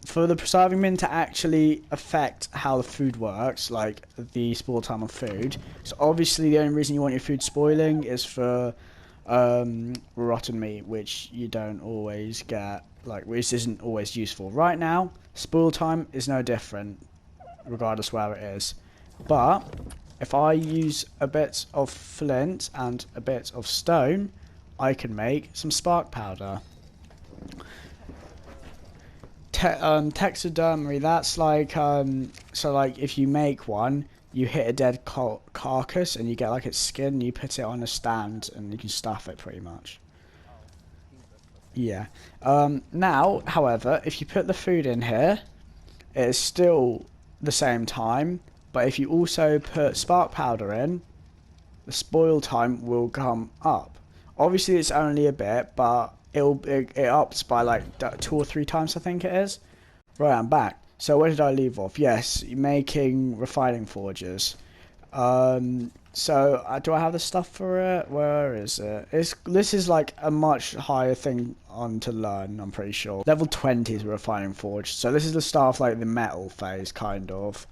for the preserving bin to actually affect how the food works, like the spoil time of food. So obviously the only reason you want your food spoiling is for rotten meat, which you don't always get, like which isn't always useful. Right now spoil time is no different regardless where it is. But if I use a bit of flint and a bit of stone, I can make some spark powder. Taxidermy, that's like, so like if you make one, you hit a dead carcass and you get like its skin, and you put it on a stand and you can stuff it pretty much. Yeah. Now, however, if you put the food in here, it is still the same time. But if you also put spark powder in, the spoil time will come up. Obviously, it's only a bit, but it ups by like 2 or 3 times, I think it is. Right, I'm back. So where did I leave off? Yes, making refining forges. So do I have the stuff for it? Where is it? This is like a much higher thing on to learn, I'm pretty sure. Level 20 is a refining forge. So this is the start of like the metal phase, kind of.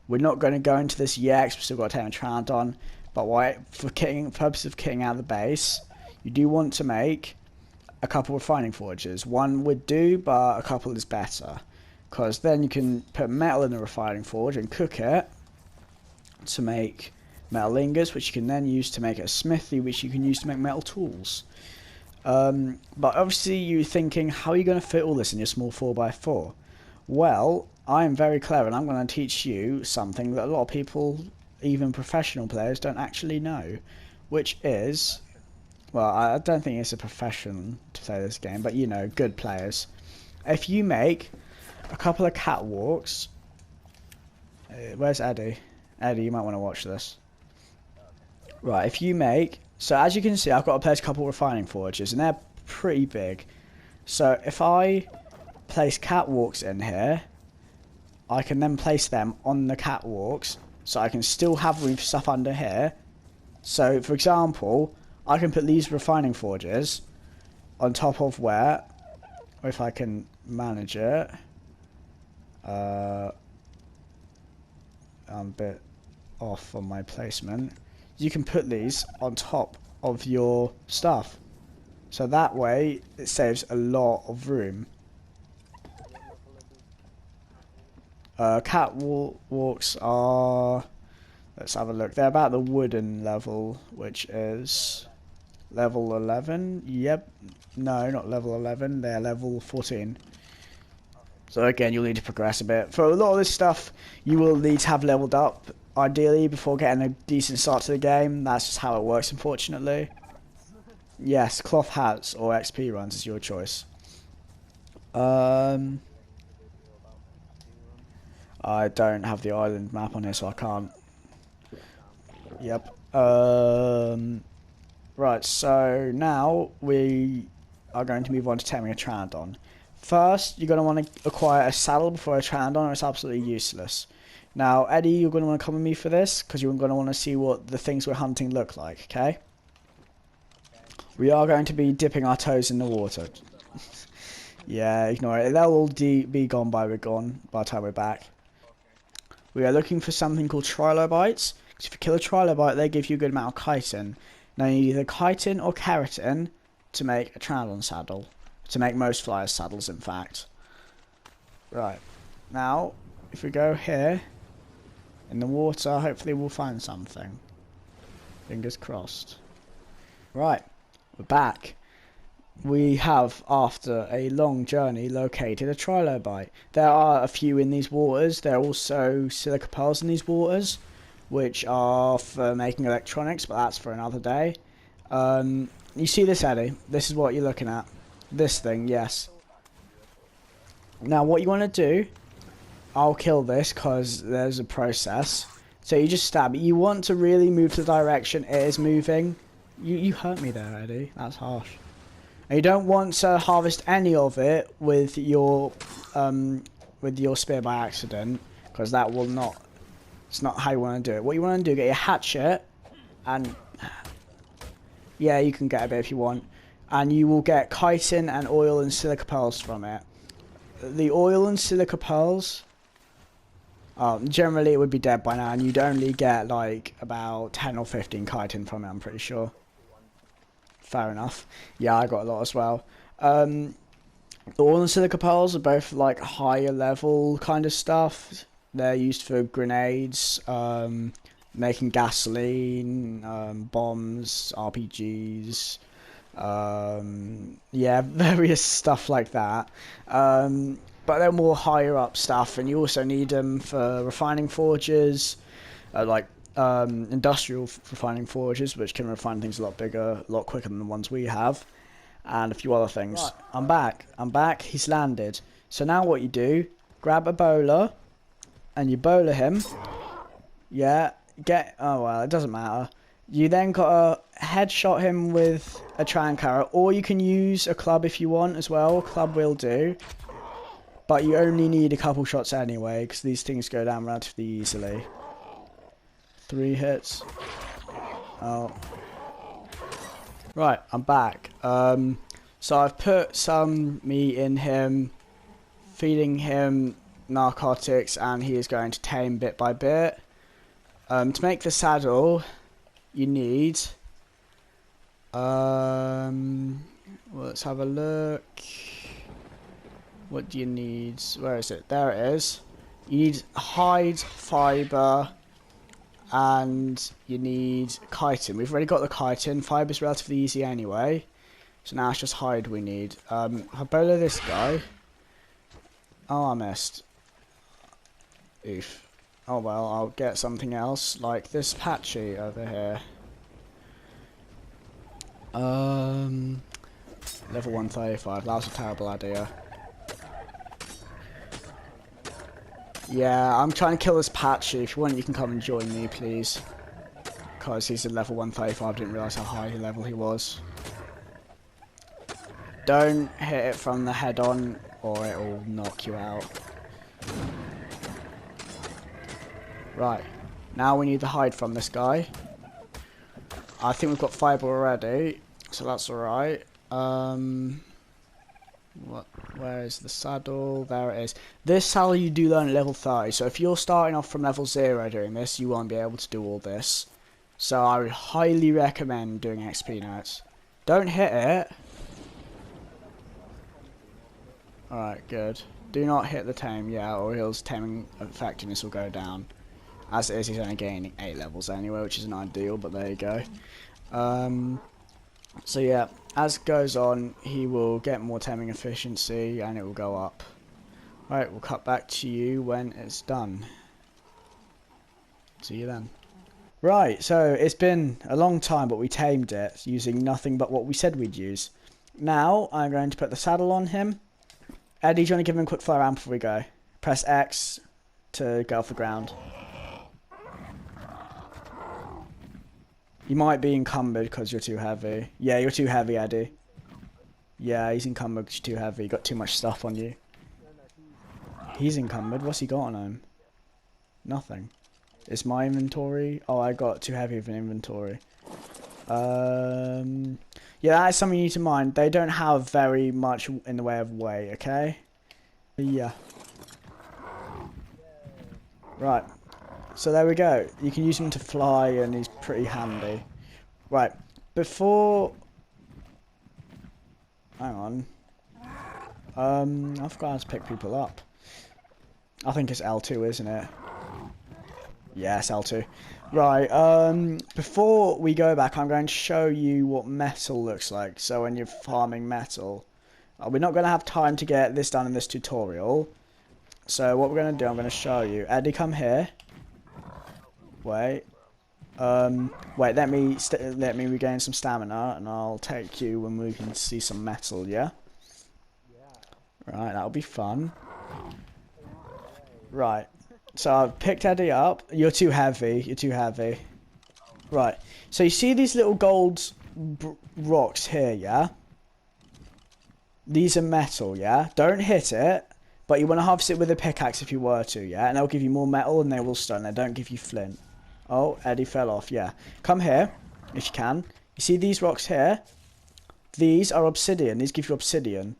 We're not going to go into this yet because we've still got to take a Pteranodon. But for purposes of kitting out the base, you do want to make a couple of refining forges. One would do, but a couple is better. Because then you can put metal in the refining forge and cook it to make metal ingots, which you can then use to make a smithy, which you can use to make metal tools. But obviously you're thinking, how are you going to fit all this in your small 4x4? Well, I am very clever, and I'm going to teach you something that a lot of people, even professional players, don't actually know, which is, well, I don't think it's a profession to play this game, but you know, good players. If you make a couple of catwalks, where's Eddie? Eddie, you might want to watch this. Right, if you make, so as you can see, I've got to place a couple of refining forges, and they're pretty big. So if I place catwalks in here, I can then place them on the catwalks, so I can still have room for stuff under here. So for example, I can put these refining forges on top of where, if I can manage it, I'm a bit off on my placement. You can put these on top of your stuff, so that way it saves a lot of room. Catwalks are, let's have a look, they're about the wooden level, which is level 11. Yep, no, not level 11, they're level 14. So again, you'll need to progress a bit. For a lot of this stuff, you will need to have leveled up, ideally, before getting a decent start to the game. That's just how it works, unfortunately. Yes, cloth hats or XP runs is your choice. I don't have the island map on here, so I can't. Yep. Right, so now we are going to move on to taming a Pteranodon. First, you're going to want to acquire a saddle before a Pteranodon, or it's absolutely useless. Now, Eddie, you're going to want to come with me for this, because you're going to want to see what the things we're hunting look like, okay? We are going to be dipping our toes in the water. Yeah, ignore it. They'll all be gone by the time we're back. Okay. We are looking for something called Trilobites. Because if you kill a Trilobite, they give you a good amount of chitin. Now you need either chitin or keratin to make a Troodon saddle. To make most flyers saddles, in fact. Right. Now, if we go here, in the water, hopefully we'll find something. Fingers crossed. Right. We're back. We have, after a long journey, located a Trilobite. There are a few in these waters. There are also silica pearls in these waters, which are for making electronics, but that's for another day. You see this, Eddie? This is what you're looking at. This thing, yes. Now, what you want to do, I'll kill this because there's a process. So you just stab it. You want to really move the direction it is moving. You hurt me there, Eddie. That's harsh. And you don't want to harvest any of it with your spear by accident, because that will not. It's not how you want to do it. What you want to do, get your hatchet, and yeah, you can get a bit if you want, and you will get chitin and oil and silica pearls from it. The oil and silica pearls, generally it would be dead by now, and you'd only get like about 10 or 15 chitin from it. I'm pretty sure. Fair enough. Yeah, I got a lot as well. The oil and silica pearls are both like higher level kind of stuff. They're used for grenades, making gasoline, bombs, RPGs, yeah, various stuff like that. But they're more higher up stuff, and you also need them for refining forges, like industrial refining forges, which can refine things a lot bigger, a lot quicker than the ones we have, and a few other things. Right. I'm back. He's landed. So now what you do, grab a bowler, and you bowler him. Yeah, oh well, it doesn't matter. You then gotta headshot him with a Trancara, or you can use a club if you want as well. Club will do. But you only need a couple shots anyway, because these things go down relatively easily. 3 hits. Oh. Right, I'm back. So I've put some meat in him, feeding him narcotics, and he is going to tame bit by bit. To make the saddle, you need... let's have a look. What do you need? Where is it? There it is. You need hide, fibre, and you need chitin. We've already got the chitin. Fiber's relatively easy anyway. So now it's just hide we need. I'll bowler this guy. Oh, I missed. Oof. Oh well, I'll get something else, like this patchy over here. Level 135, that was a terrible idea. Yeah, I'm trying to kill this patchy. If you want, you can come and join me, please. Because he's at level 135, I didn't realise how high level he was. Don't hit it from the head on, or it will knock you out. Right, now we need the hide from this guy. I think we've got fibre already, so that's alright. Where is the saddle? There it is. This saddle you do learn at level 30, so if you're starting off from level 0 doing this, you won't be able to do all this. So I would highly recommend doing XP notes. Don't hit it. Alright, good. Do not hit the tame, yeah, or his taming effectiveness will go down. As it is, he's only gaining 8 levels anyway, which isn't ideal, but there you go. So yeah, as it goes on, he will get more taming efficiency, and it will go up. Alright, we'll cut back to you when it's done. See you then. Right, so it's been a long time, but we tamed it, using nothing but what we said we'd use. Now, I'm going to put the saddle on him. Eddie, do you want to give him a quick fly around before we go? Press X to go off the ground. You might be encumbered because you're too heavy. Yeah, you're too heavy, Eddie. Yeah, he's encumbered because you're too heavy. You got too much stuff on you. He's encumbered. What's he got on him? Nothing. Is my inventory? Oh, I got too heavy of an inventory. Yeah, that is something you need to mind. They don't have very much in the way of weight, okay? Yeah. Right. So there we go. You can use him to fly and he's pretty handy. Right. Before... Hang on. I forgot how to pick people up. I think it's L2, isn't it? Yeah, it's L2. Right, before we go back, I'm going to show you what metal looks like. So when you're farming metal, we're not going to have time to get this done in this tutorial. So what we're going to do, I'm going to show you. Eddie, come here. Wait. Wait, let me regain some stamina, and I'll take you when we can see some metal, yeah? Right, that'll be fun. Right. So I've picked Eddie up. You're too heavy. You're too heavy. Right. So you see these little gold rocks here, yeah? These are metal, yeah? Don't hit it, but you want to harvest it with a pickaxe if you were to, yeah? And they'll give you more metal and they will stun. They don't give you flint. Oh, Eddie fell off, yeah. Come here, if you can. You see these rocks here? These are obsidian. These give you obsidian.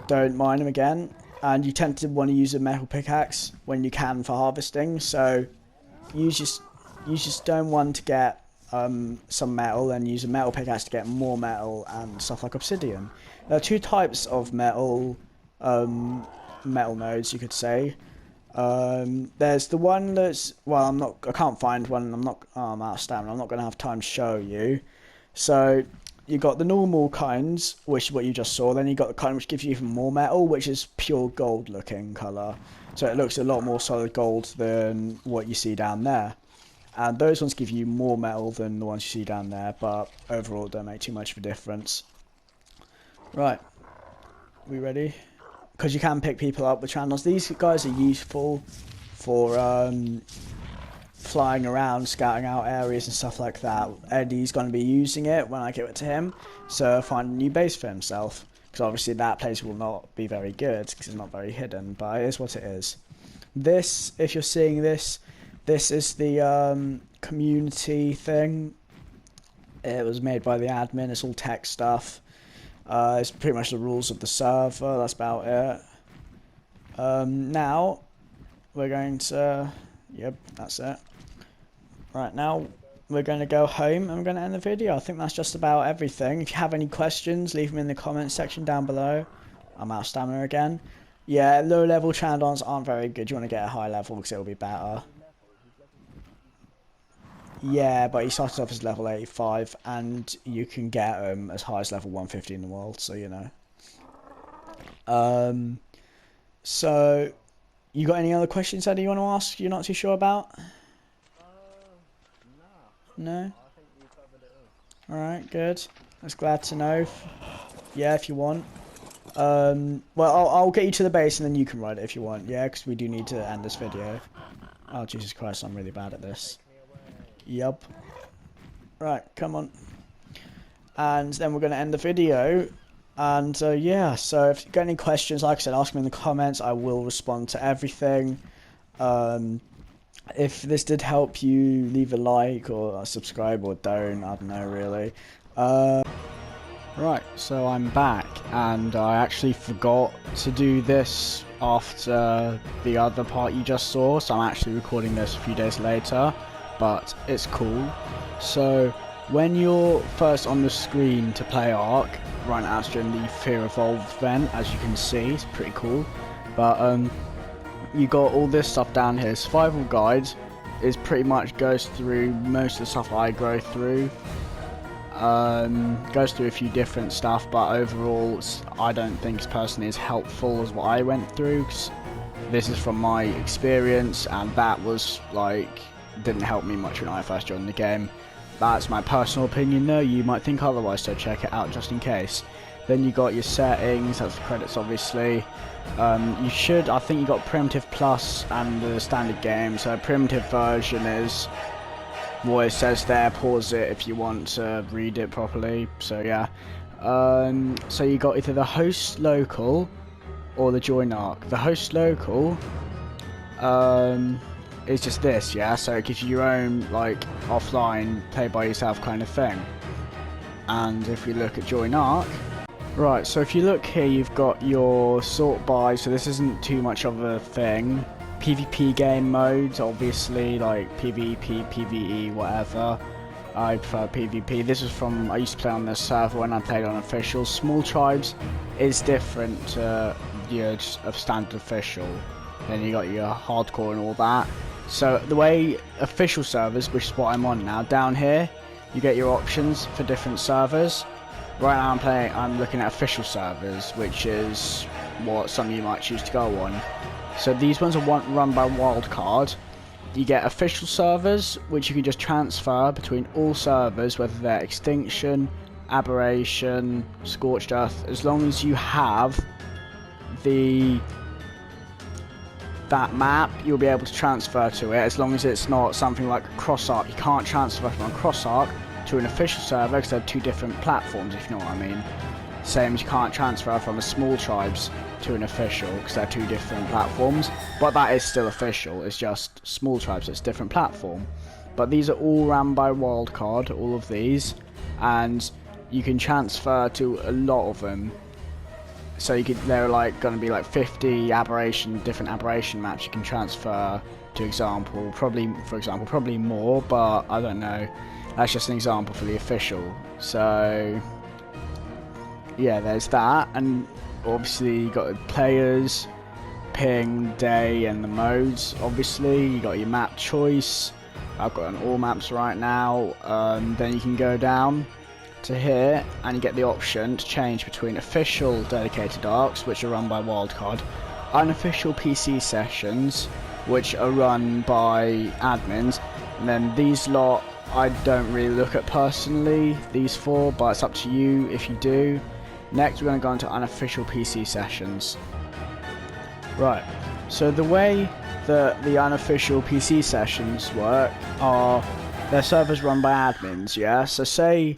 Don't mine them again. And you tend to want to use a metal pickaxe when you can for harvesting. So you just don't want to get some metal and use a metal pickaxe to get more metal and stuff like obsidian. There are two types of metal nodes, you could say. There's the one that's, well, I can't find one. I'm out of stamina. I'm not going to have time to show you. So you got the normal kinds, which is what you just saw. Then you got the kind which gives you even more metal, which is pure gold looking colour. So it looks a lot more solid gold than what you see down there. And those ones give you more metal than the ones you see down there, but overall don't make too much of a difference. Right, we ready? Because you can pick people up with channels. These guys are useful for flying around, scouting out areas and stuff like that. Eddie's going to be using it when I give it to him, so find a new base for himself. Because obviously that place will not be very good, because it's not very hidden, but it is what it is. This, if you're seeing this, this is the community thing. It was made by the admin, it's all tech stuff. It's pretty much the rules of the server, that's about it. Now, we're going to... Yep, that's it. Right, now we're going to go home and we're going to end the video. I think that's just about everything. If you have any questions, leave them in the comments section down below. I'm out of stamina again. Yeah, low level Chandons aren't very good. You want to get a high level because it'll be better. Yeah, but he started off as level 85 and you can get him as high as level 150 in the world, so you know. So, you got any other questions, Eddie, you want to ask you're not too sure about? No? I think you covered it all. Alright, good. That's glad to know. Yeah, if you want. Well, I'll get you to the base and then you can ride it if you want. Yeah, because we do need to end this video. Oh, Jesus Christ, I'm really bad at this. Yup. Right, come on. And then we're going to end the video. And yeah, so if you've got any questions, like I said, ask me in the comments. I will respond to everything. If this did help you, leave a like or subscribe or don't. I don't know, really. Right, so I'm back. And I actually forgot to do this after the other part you just saw. So I'm actually recording this a few days later. But it's cool. So when you're first on the screen to play ARK, right now it's during the Fear Evolved event, as you can see, it's pretty cool. But you got all this stuff down here. Survival guide is pretty much goes through most of the stuff I go through. Goes through a few different stuff, but overall I don't think it's personally as helpful as what I went through. 'Cause this is from my experience, and that was like didn't help me much when I first joined the game. That's my personal opinion though, you might think otherwise, so check it out just in case. Then you got your settings, that's the credits obviously. I think you got Primitive Plus and the standard game, so primitive version is what it says there, pause it if you want to read it properly, so yeah. So you got either the host local or the join ARK. The host local, it's just this, yeah, so it gives you your own, like, offline, play by yourself kind of thing. And if we look at join ARK, right, so if you look here, you've got your sort by, so this isn't too much of a thing. PvP game modes, obviously, like PvP, PvE, whatever. I prefer PvP. This is from, I used to play on this server when I played on Official. Small tribes is different to your just a standard Official. Then you got your hardcore and all that. So the way Official servers, which is what I'm on now, down here, you get your options for different servers. Right now I'm looking at Official servers, which is what some of you might choose to go on. So these ones are run by wildcard. You get Official servers, which you can just transfer between all servers, whether they're Extinction, Aberration, Scorched Earth, as long as you have that map, you'll be able to transfer to it, as long as it's not something like a cross arc. You can't transfer from a cross arc to an Official server because they're two different platforms, if you know what I mean. Same as you can't transfer from a small tribes to an Official because they're two different platforms, but that is still Official. It's just small tribes, it's a different platform. But these are all ran by wildcard, all of these, and you can transfer to a lot of them. So there are like going to be like 50 different aberration maps you can transfer to for example, probably more, but I don't know. That's just an example for the Official. So yeah, there's that, and obviously you got the players, ping, day, and the modes. Obviously you got your map choice. I've got on all maps right now. Then you can go down to here and you get the option to change between Official dedicated ARKs, which are run by wildcard, Unofficial PC sessions, which are run by admins, and then these lot I don't really look at personally, these four, but it's up to you if you do. Next we're going to go into Unofficial PC sessions. Right, so the way that the Unofficial PC sessions work are they're servers run by admins, yeah? So say,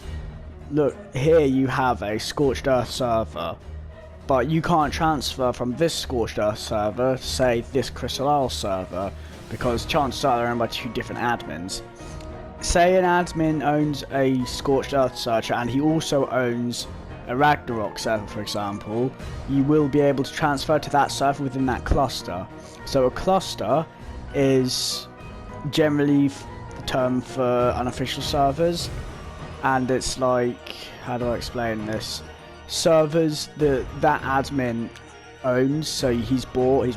look, here you have a Scorched Earth server, but you can't transfer from this Scorched Earth server to, say, this Crystal Isle server, because chances are they're owned by two different admins. Say an admin owns a Scorched Earth server and he also owns a Ragnarok server, for example, you will be able to transfer to that server within that cluster. So a cluster is generally the term for unofficial servers, and it's like, how do I explain this? Servers that admin owns, so he's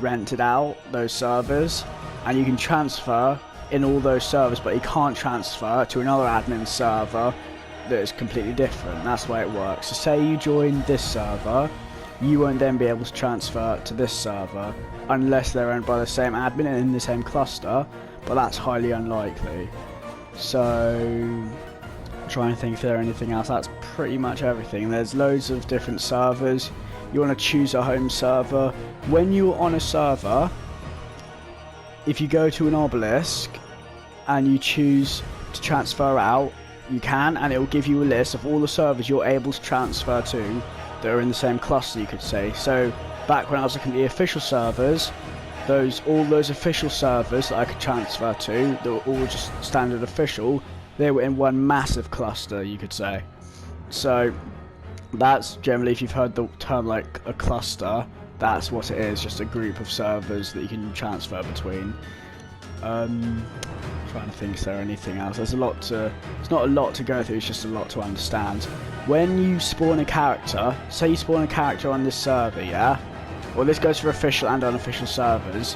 rented out those servers, and you can transfer in all those servers, but you can't transfer to another admin server that is completely different. That's the way it works. So say you join this server, you won't then be able to transfer to this server unless they're owned by the same admin and in the same cluster, but that's highly unlikely. So I'm trying to think if there's anything else. That's pretty much everything. There's loads of different servers. You want to choose a home server. When you're on a server, if you go to an obelisk and you choose to transfer out, you can, and it will give you a list of all the servers you're able to transfer to that are in the same cluster, you could say. So back when I was looking at the official servers, all those official servers that I could transfer to, that were all just standard official, they were in one massive cluster, you could say. So that's generally, if you've heard the term like a cluster, that's what it is, just a group of servers that you can transfer between. Trying to think, is there anything else? It's not a lot to go through, it's just a lot to understand. When you spawn a character, say you spawn a character on this server, yeah? Well, this goes for official and unofficial servers,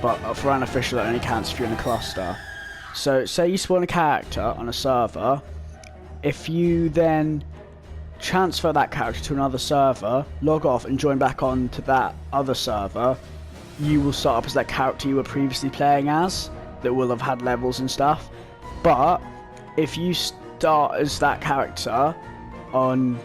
but for unofficial it only counts if you're in a cluster. So say you spawn a character on a server, if you then transfer that character to another server, log off and join back on to that other server, you will start up as that character you were previously playing as, that will have had levels and stuff. But if you start as that character on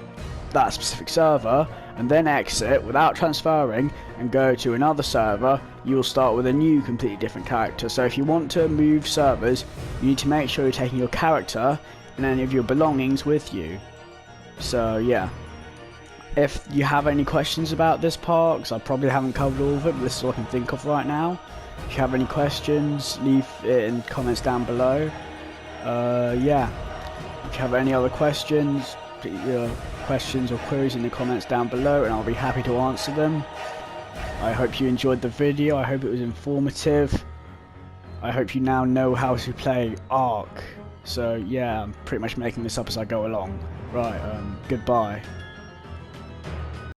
that specific server and then exit without transferring and go to another server, you will start with a new completely different character. So if you want to move servers, you need to make sure you're taking your character and any of your belongings with you. So yeah, if you have any questions about this part, because I probably haven't covered all of it, but this is all I can think of right now. If you have any questions, leave it in comments down below. Yeah, if you have any other questions, put your questions or queries in the comments down below and I'll be happy to answer them. I hope you enjoyed the video, I hope it was informative. I hope you now know how to play ARK. So yeah, I'm pretty much making this up as I go along. Right, goodbye.